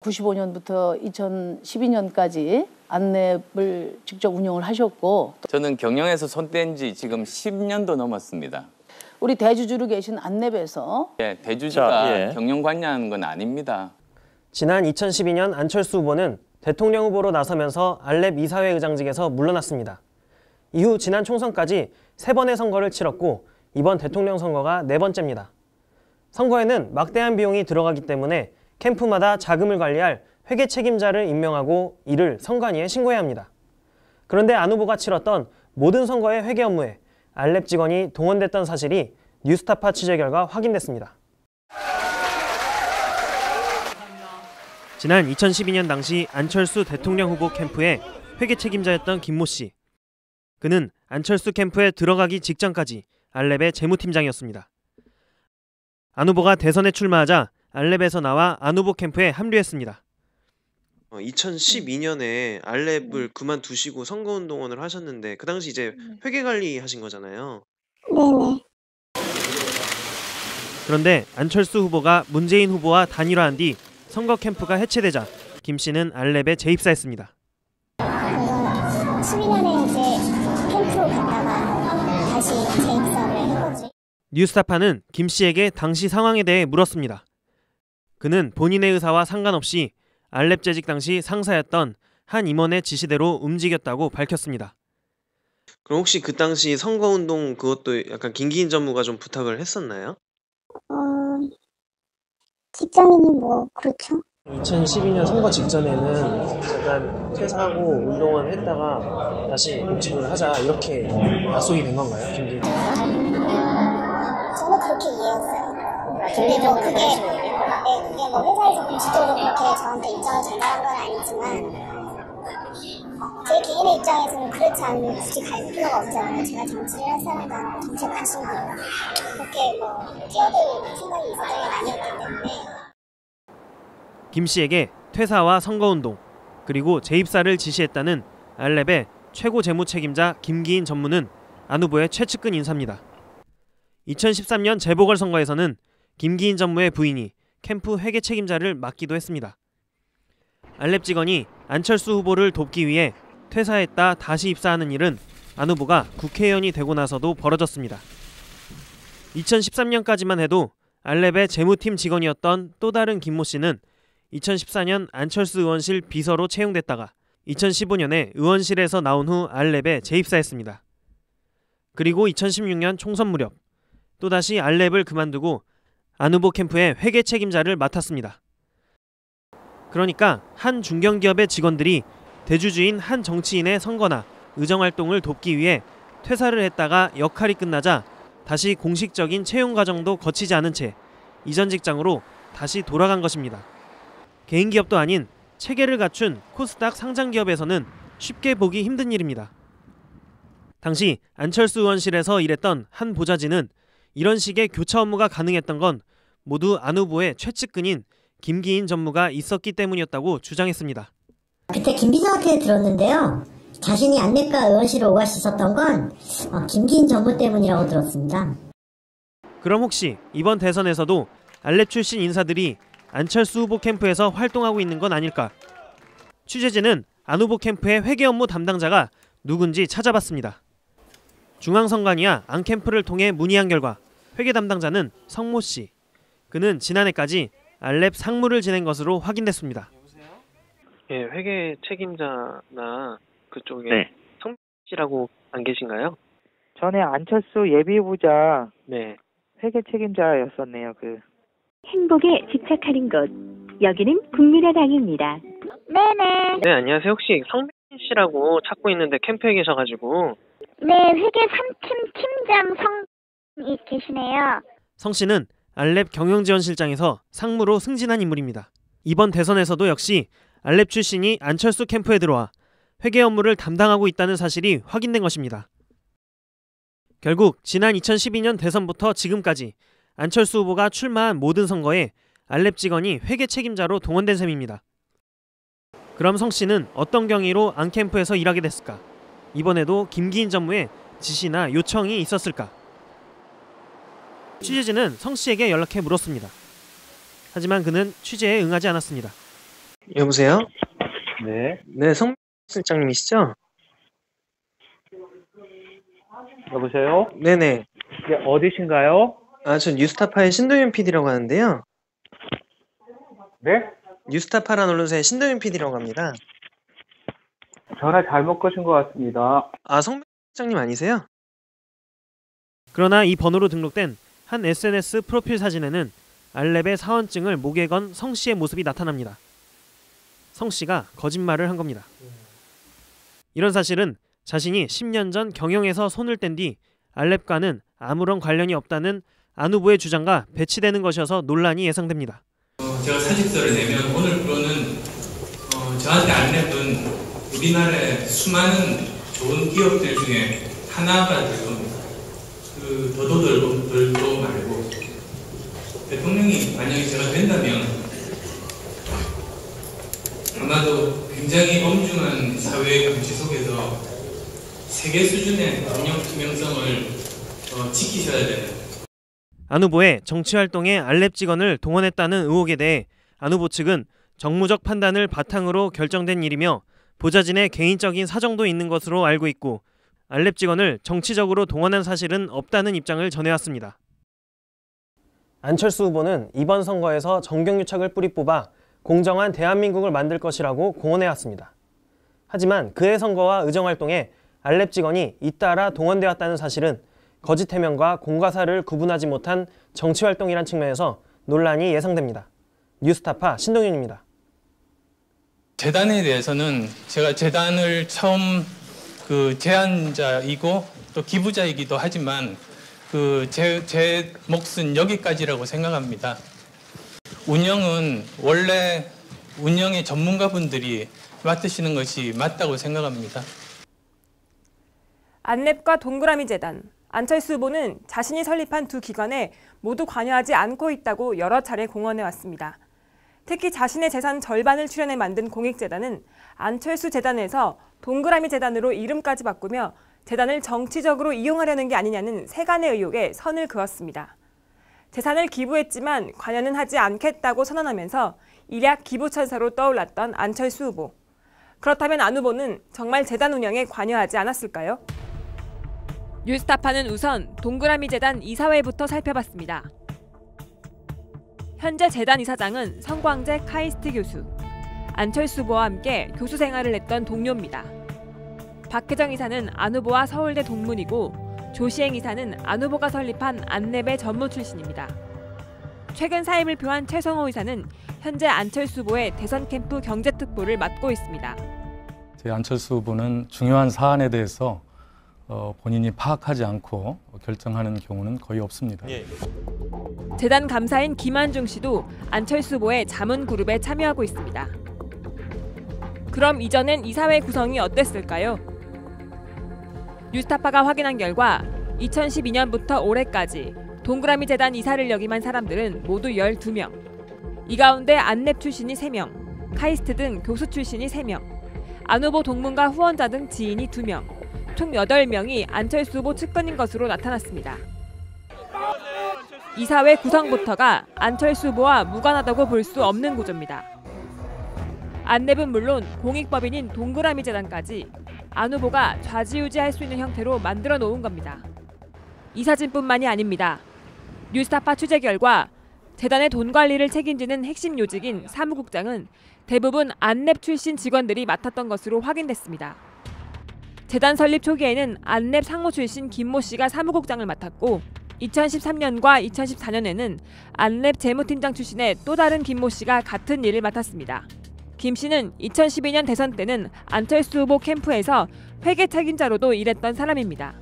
95년부터 2012년까지 안랩을 직접 운영을 하셨고 저는 경영에서 손뗀 지 지금 10년도 넘었습니다. 우리 대주주로 계신 안랩에서 대주주가 경영 관여하는 건 아닙니다. 지난 2012년 안철수 후보는 대통령 후보로 나서면서 안랩 이사회 의장직에서 물러났습니다. 이후 지난 총선까지 3번의 선거를 치렀고 이번 대통령 선거가 4번째입니다. 선거에는 막대한 비용이 들어가기 때문에 캠프마다 자금을 관리할 회계 책임자를 임명하고 이를 선관위에 신고해야 합니다. 그런데 안 후보가 치렀던 모든 선거의 회계 업무에 안랩 직원이 동원됐던 사실이 뉴스타파 취재 결과 확인됐습니다. 지난 2012년 당시 안철수 대통령 후보 캠프의 회계 책임자였던 김모 씨. 그는 안철수 캠프에 들어가기 직전까지 안랩의 재무팀장이었습니다. 안 후보가 대선에 출마하자 안랩에서 나와 안 후보 캠프에 합류했습니다. 2012년에 안랩을 그만두시고 선거운동원을 하셨는데 그 당시 이제 회계관리 하신 거잖아요. 네네. 그런데 안철수 후보가 문재인 후보와 단일화한 뒤 선거 캠프가 해체되자 김 씨는 안랩에 재입사했습니다. 12년에 이제 캠프로 갔다가 다시 재입사를 해보지. 뉴스타파는 김 씨에게 당시 상황에 대해 물었습니다. 그는 본인의 의사와 상관없이 안랩 재직 당시 상사였던 한 임원의 지시대로 움직였다고 밝혔습니다. 그럼 혹시 그 당시 선거운동 그것도 약간 김기인 전무가 좀 부탁을 했었나요? 직장인이 뭐 그렇죠. 2012년 선거 직전에는 잠깐 퇴사하고 운동원 했다가 다시 복직을 하자 이렇게 약속이 된 건가요? 김기인 전무가? 저는 그렇게 이해했어요. 근데 뭐 그게 뭐 회사에서 공식적으로 그렇게 저한테 입장을 전달한 건 아니지만 제 개인의 입장에서는 그렇지 않으면 굳이 갈 필요가 없잖아요. 제가 정치를 할 사람도 아니고 정치를 하시는 거니까 그렇게 뭐 뛰어들 생각이 있었던 게 아니었기 때문에. 김 씨에게 퇴사와 선거운동 그리고 재입사를 지시했다는 안랩의 최고 재무 책임자 김기인 전무는 안 후보의 최측근 인사입니다. 2013년 재보궐선거에서는 김기인 전무의 부인이 캠프 회계 책임자를 맡기도 했습니다. 안랩 직원이 안철수 후보를 돕기 위해 퇴사했다 다시 입사하는 일은 안 후보가 국회의원이 되고 나서도 벌어졌습니다. 2013년까지만 해도 안랩의 재무팀 직원이었던 또 다른 김모 씨는 2014년 안철수 의원실 비서로 채용됐다가 2015년에 의원실에서 나온 후 안랩에 재입사했습니다. 그리고 2016년 총선 무렵 또다시 안랩을 그만두고 안 후보 캠프의 회계 책임자를 맡았습니다. 그러니까 한 중견기업의 직원들이 대주주인 한 정치인의 선거나 의정활동을 돕기 위해 퇴사를 했다가 역할이 끝나자 다시 공식적인 채용 과정도 거치지 않은 채 이전 직장으로 다시 돌아간 것입니다. 개인 기업도 아닌 체계를 갖춘 코스닥 상장 기업에서는 쉽게 보기 힘든 일입니다. 당시 안철수 의원실에서 일했던 한 보좌진은 이런 식의 교차 업무가 가능했던 건 모두 안 후보의 최측근인 김기인 전무가 있었기 때문이었다고 주장했습니다. 그때 김 비서한테 들었는데요. 자신이 안랩과 의원실을 오갈 수 있었던 건 김기인 전무 때문이라고 들었습니다. 그럼 혹시 이번 대선에서도 안랩 출신 인사들이 안철수 후보 캠프에서 활동하고 있는 건 아닐까? 취재진은 안 후보 캠프의 회계 업무 담당자가 누군지 찾아봤습니다. 중앙선관위와 안 캠프를 통해 문의한 결과 회계 담당자는 성모 씨. 그는 지난해까지 안랩 상무를 지낸 것으로 확인됐습니다. 예, 회계 책임자나 그쪽에 네. 성 씨라고 안 계신가요? 전에 안철수 예비후보자 네. 회계 책임자였었네요. 행복에 집착하는 곳. 여기는 국민의당입니다. 네네. 네, 안녕하세요. 혹시 성빈 씨라고 찾고 있는데 캠프에 계셔가지고. 네, 회계 3팀 팀장 성이 계시네요. 성 씨는 안랩 경영지원실장에서 상무로 승진한 인물입니다. 이번 대선에서도 역시 안랩 출신이 안철수 캠프에 들어와 회계 업무를 담당하고 있다는 사실이 확인된 것입니다. 결국 지난 2012년 대선부터 지금까지 안철수 후보가 출마한 모든 선거에 안랩 직원이 회계 책임자로 동원된 셈입니다. 그럼 성 씨는 어떤 경위로 안 캠프에서 일하게 됐을까? 이번에도 김기인 전무의 지시나 요청이 있었을까? 취재진은 성 씨에게 연락해 물었습니다. 하지만 그는 취재에 응하지 않았습니다. 여보세요? 네, 네, 성 실장님이시죠? 여보세요? 네네. 네, 어디신가요? 전 뉴스타파의 신동윤 PD라고 하는데요. 네? 뉴스타파라는 언론사의 신동윤 PD라고 합니다. 전화 잘못 거신 것 같습니다. 성 실장님 아니세요? 그러나 이 번호로 등록된 한 SNS 프로필 사진에는 알렙의 사원증을 목에 건 성 씨의 모습이 나타납니다. 성 씨가 거짓말을 한 겁니다. 이런 사실은 자신이 10년 전 경영에서 손을 뗀 뒤 알렙과는 아무런 관련이 없다는 안 후보의 주장과 배치되는 것이어서 논란이 예상됩니다. 제가 사직서를 내면 오늘부로는 저한테 알렙은 우리나라의 수많은 좋은 기업들 중에 하나가 될 겁니다. 더도 덜도 말고 대통령이 만약에 제가 된다면 아마도 굉장히 엄중한 사회의 금지 속에서 세계 수준의 경영 투명성을 지키셔야 되는. 안 후보의 정치활동에 알렙 직원을 동원했다는 의혹에 대해 안 후보 측은 정무적 판단을 바탕으로 결정된 일이며 보좌진의 개인적인 사정도 있는 것으로 알고 있고 알렙 직원을 정치적으로 동원한 사실은 없다는 입장을 전해왔습니다. 안철수 후보는 이번 선거에서 정경유착을 뿌리 뽑아 공정한 대한민국을 만들 것이라고 공언해왔습니다. 하지만 그해 선거와 의정활동에 알렙 직원이 잇따라 동원되었다는 사실은 거짓 해명과 공과사를 구분하지 못한 정치활동이란 측면에서 논란이 예상됩니다. 뉴스타파 신동윤입니다. 재단에 대해서는 제가 재단을 처음 제안자이고 또 기부자이기도 하지만 제 몫은 여기까지라고 생각합니다. 운영은 원래 운영의 전문가분들이 맡으시는 것이 맞다고 생각합니다. 안렙과 동그라미 재단, 안철수 후보는 자신이 설립한 두 기관에 모두 관여하지 않고 있다고 여러 차례 공언해왔습니다. 특히 자신의 재산 절반을 출연해 만든 공익재단은 안철수 재단에서 동그라미 재단으로 이름까지 바꾸며 재단을 정치적으로 이용하려는 게 아니냐는 세간의 의혹에 선을 그었습니다. 재산을 기부했지만 관여는 하지 않겠다고 선언하면서 일약 기부천사로 떠올랐던 안철수 후보. 그렇다면 안 후보는 정말 재단 운영에 관여하지 않았을까요? 뉴스타파는 우선 동그라미 재단 이사회부터 살펴봤습니다. 현재 재단 이사장은 성광재 카이스트 교수, 안철수 후보와 함께 교수 생활을 했던 동료입니다. 박혜정 이사는 안 후보와 서울대 동문이고 조시행 이사는 안 후보가 설립한 안렙의 전무 출신입니다. 최근 사임을 표한 최성호 이사는 현재 안철수 후보의 대선 캠프 경제특보를 맡고 있습니다. 안철수 후보는 중요한 사안에 대해서 본인이 파악하지 않고 결정하는 경우는 거의 없습니다. 재단 감사인 김한중 씨도 안철수 후보의 자문그룹에 참여하고 있습니다. 그럼 이전엔 이사회 구성이 어땠을까요? 뉴스타파가 확인한 결과 2012년부터 올해까지 동그라미 재단 이사를 역임한 사람들은 모두 12명. 이 가운데 안렙 출신이 3명, 카이스트 등 교수 출신이 3명, 안 후보 동문과 후원자 등 지인이 2명, 총 8명이 안철수 후보 측근인 것으로 나타났습니다. 이사회 구성부터가 안철수 후보와 무관하다고 볼 수 없는 구조입니다. 안렙은 물론 공익법인인 동그라미 재단까지 안 후보가 좌지우지할 수 있는 형태로 만들어 놓은 겁니다. 이 사진뿐만이 아닙니다. 뉴스타파 취재 결과 재단의 돈 관리를 책임지는 핵심 요직인 사무국장은 대부분 안렙 출신 직원들이 맡았던 것으로 확인됐습니다. 재단 설립 초기에는 안렙 상무 출신 김모 씨가 사무국장을 맡았고 2013년과 2014년에는 안렙 재무팀장 출신의 또 다른 김모 씨가 같은 일을 맡았습니다. 김 씨는 2012년 대선 때는 안철수 후보 캠프에서 회계 책임자로도 일했던 사람입니다.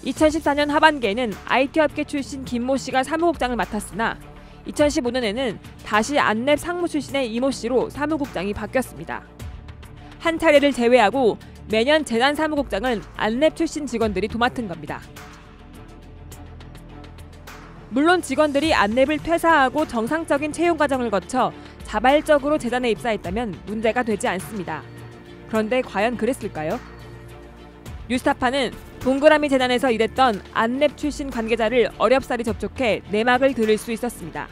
2014년 하반기에는 IT업계 출신 김모 씨가 사무국장을 맡았으나 2015년에는 다시 안렙 상무 출신의 이모 씨로 사무국장이 바뀌었습니다. 한 차례를 제외하고 매년 재단 사무국장은 안렙 출신 직원들이 도맡은 겁니다. 물론 직원들이 안렙을 퇴사하고 정상적인 채용 과정을 거쳐 자발적으로 재단에 입사했다면 문제가 되지 않습니다. 그런데 과연 그랬을까요? 뉴스타파는 동그라미 재단에서 일했던 안렙 출신 관계자를 어렵사리 접촉해 내막을 들을 수 있었습니다.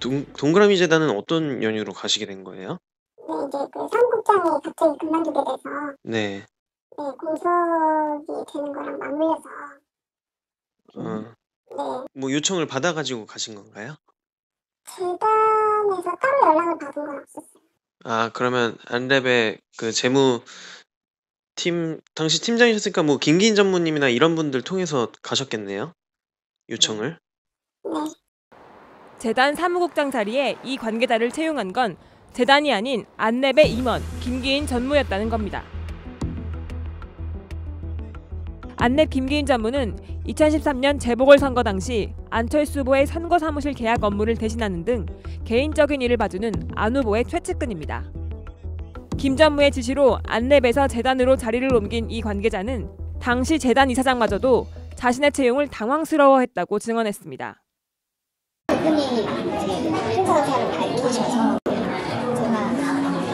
동그라미 재단은 어떤 연유로 가시게 된 거예요? 네, 이제 그 사무국장이 갑자기 그만두게 돼서 네. 네, 공석이 되는 거랑 맞물려서 네, 뭐 요청을 받아가지고 가신 건가요? 재단에서 따로 연락을 받은 건 없었어요. 아, 그러면 안랩의 그 재무 팀 당시 팀장이셨으니까 뭐 김기인 전무님이나 이런 분들 통해서 가셨겠네요. 요청을. 네. 재단 사무국장 자리에 이 관계자를 채용한 건 재단이 아닌 안랩의 임원 김기인 전무였다는 겁니다. 안랩 김기인 전무는 2013년 재보궐선거 당시 안철수 후보의 선거 사무실 계약 업무를 대신하는 등 개인적인 일을 봐주는 안 후보의 최측근입니다. 김 전무의 지시로 안랩에서 재단으로 자리를 옮긴 이 관계자는 당시 재단 이사장마저도 자신의 채용을 당황스러워했다고 증언했습니다. 그분이 행사 생활을 밝히셔서 제가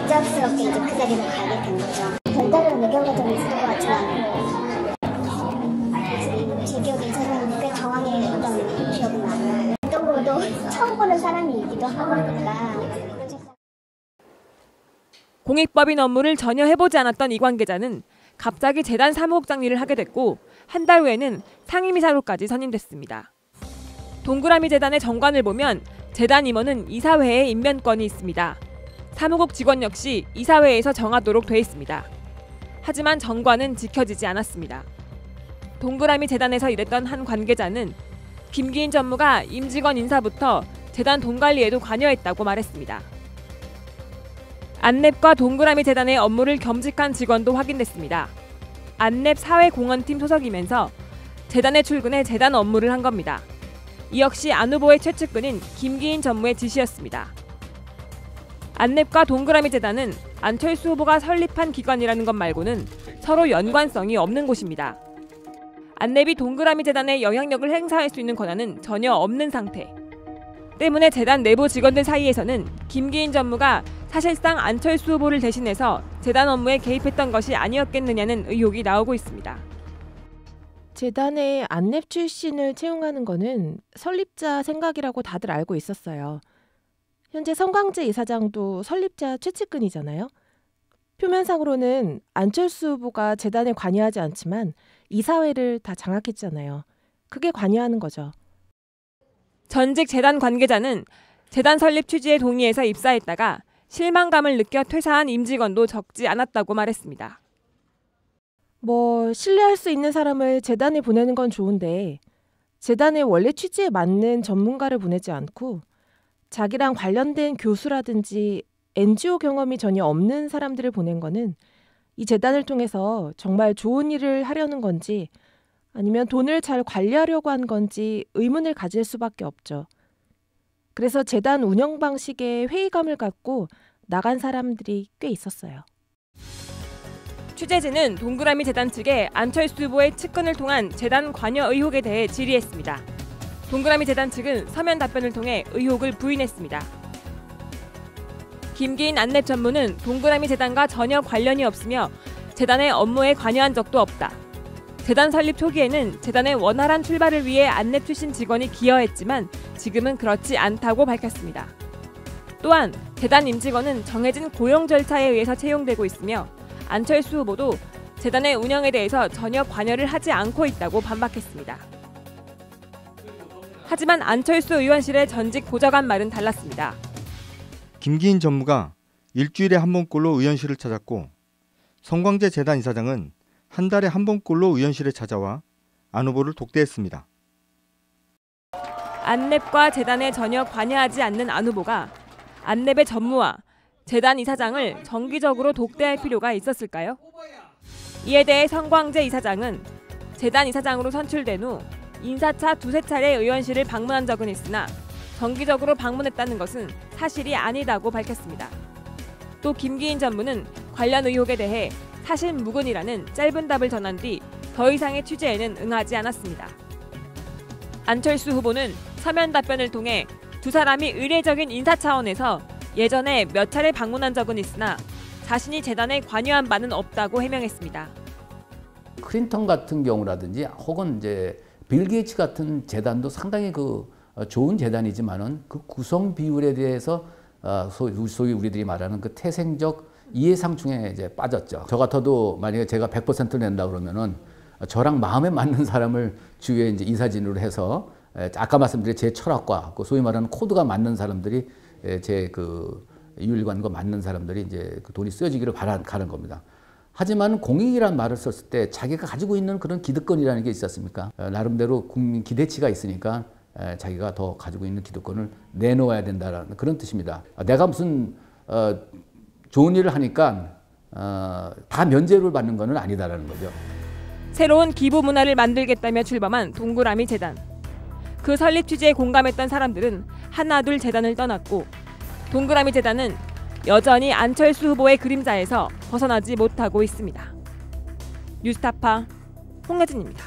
갑작스럽게 이제 그 자리로 가게 된 거죠. 별다른 외교가 좀 있을 것 같지만 제 기억에 이사장은 꽤 당황했던 기억이 나요. 어떤 거도 처음 보는 사람이기도 하고 그러니까. 공익법인 업무를 전혀 해보지 않았던 이 관계자는 갑자기 재단 사무국장 일을 하게 됐고 한 달 후에는 상임이사로까지 선임됐습니다. 동그라미 재단의 정관을 보면 재단 임원은 이사회에 임면권이 있습니다. 사무국 직원 역시 이사회에서 정하도록 돼 있습니다. 하지만 정관은 지켜지지 않았습니다. 동그라미 재단에서 일했던 한 관계자는 김기인 전무가 임직원 인사부터 재단 돈 관리에도 관여했다고 말했습니다. 안랩과 동그라미 재단의 업무를 겸직한 직원도 확인됐습니다. 안랩 사회공헌팀 소속이면서 재단에 출근해 재단 업무를 한 겁니다. 이 역시 안 후보의 최측근인 김기인 전무의 지시였습니다. 안랩과 동그라미 재단은 안철수 후보가 설립한 기관이라는 것 말고는 서로 연관성이 없는 곳입니다. 안랩이 동그라미 재단의 영향력을 행사할 수 있는 권한은 전혀 없는 상태. 때문에 재단 내부 직원들 사이에서는 김기인 전무가 사실상 안철수 후보를 대신해서 재단 업무에 개입했던 것이 아니었겠느냐는 의혹이 나오고 있습니다. 재단에 안랩 출신을 채용하는 거는 설립자 생각이라고 다들 알고 있었어요. 현재 성광재 이사장도 설립자 최측근이잖아요. 표면상으로는 안철수 후보가 재단에 관여하지 않지만 이사회를 다 장악했잖아요. 그게 관여하는 거죠. 전직 재단 관계자는 재단 설립 취지에 동의해서 입사했다가 실망감을 느껴 퇴사한 임직원도 적지 않았다고 말했습니다. 뭐 신뢰할 수 있는 사람을 재단에 보내는 건 좋은데 재단의 원래 취지에 맞는 전문가를 보내지 않고 자기랑 관련된 교수라든지 NGO 경험이 전혀 없는 사람들을 보낸 거는 이 재단을 통해서 정말 좋은 일을 하려는 건지 아니면 돈을 잘 관리하려고 한 건지 의문을 가질 수밖에 없죠. 그래서 재단 운영 방식에 회의감을 갖고 나간 사람들이 꽤 있었어요. 취재진은 동그라미 재단 측에 안철수 후보의 측근을 통한 재단 관여 의혹에 대해 질의했습니다. 동그라미 재단 측은 서면 답변을 통해 의혹을 부인했습니다. 김기인 안랩 전무는 동그라미 재단과 전혀 관련이 없으며 재단의 업무에 관여한 적도 없다. 재단 설립 초기에는 재단의 원활한 출발을 위해 안랩 출신 직원이 기여했지만 지금은 그렇지 않다고 밝혔습니다. 또한 재단 임직원은 정해진 고용 절차에 의해서 채용되고 있으며 안철수 후보도 재단의 운영에 대해서 전혀 관여를 하지 않고 있다고 반박했습니다. 하지만 안철수 의원실의 전직 보좌관 말은 달랐습니다. 김기인 전무가 일주일에 한 번꼴로 의원실을 찾았고 성광재 재단 이사장은 한 달에 한 번꼴로 의원실에 찾아와 안 후보를 독대했습니다. 안랩과 재단에 전혀 관여하지 않는 안 후보가 안랩의 전무와 재단 이사장을 정기적으로 독대할 필요가 있었을까요? 이에 대해 성광재 이사장은 재단 이사장으로 선출된 후 인사차 두세 차례 의원실을 방문한 적은 있으나 정기적으로 방문했다는 것은 사실이 아니다고 밝혔습니다. 또 김기인 전무는 관련 의혹에 대해 사실무근이라는 짧은 답을 전한 뒤 더 이상의 취재에는 응하지 않았습니다. 안철수 후보는 서면 답변을 통해 두 사람이 의례적인 인사 차원에서 예전에 몇 차례 방문한 적은 있으나 자신이 재단에 관여한 바는 없다고 해명했습니다. 클린턴 같은 경우라든지 혹은 이제 빌 게이츠 같은 재단도 상당히 좋은 재단이지만은 그 구성 비율에 대해서 소위 우리들이 말하는 그 태생적 이해상충에 이제 빠졌죠. 저 같아도 만약에 제가 100%를 낸다 그러면은 저랑 마음에 맞는 사람을 주위에 이제 이사진으로 해서 아까 말씀드린 제 철학과 그 소위 말하는 코드가 맞는 사람들이 제 그 윤리관과 맞는 사람들이 이제 그 돈이 쓰여지기를 바라는 겁니다. 하지만 공익이란 말을 썼을 때 자기가 가지고 있는 그런 기득권이라는 게 있지 않습니까? 나름대로 국민 기대치가 있으니까 자기가 더 가지고 있는 기득권을 내놓아야 된다는 그런 뜻입니다. 내가 무슨 좋은 일을 하니까 다 면제를 받는 건 아니다라는 거죠. 새로운 기부 문화를 만들겠다며 출범한 동그라미 재단. 그 설립 취지에 공감했던 사람들은 하나둘 재단을 떠났고 동그라미 재단은 여전히 안철수 후보의 그림자에서 벗어나지 못하고 있습니다. 뉴스타파 홍혜진입니다.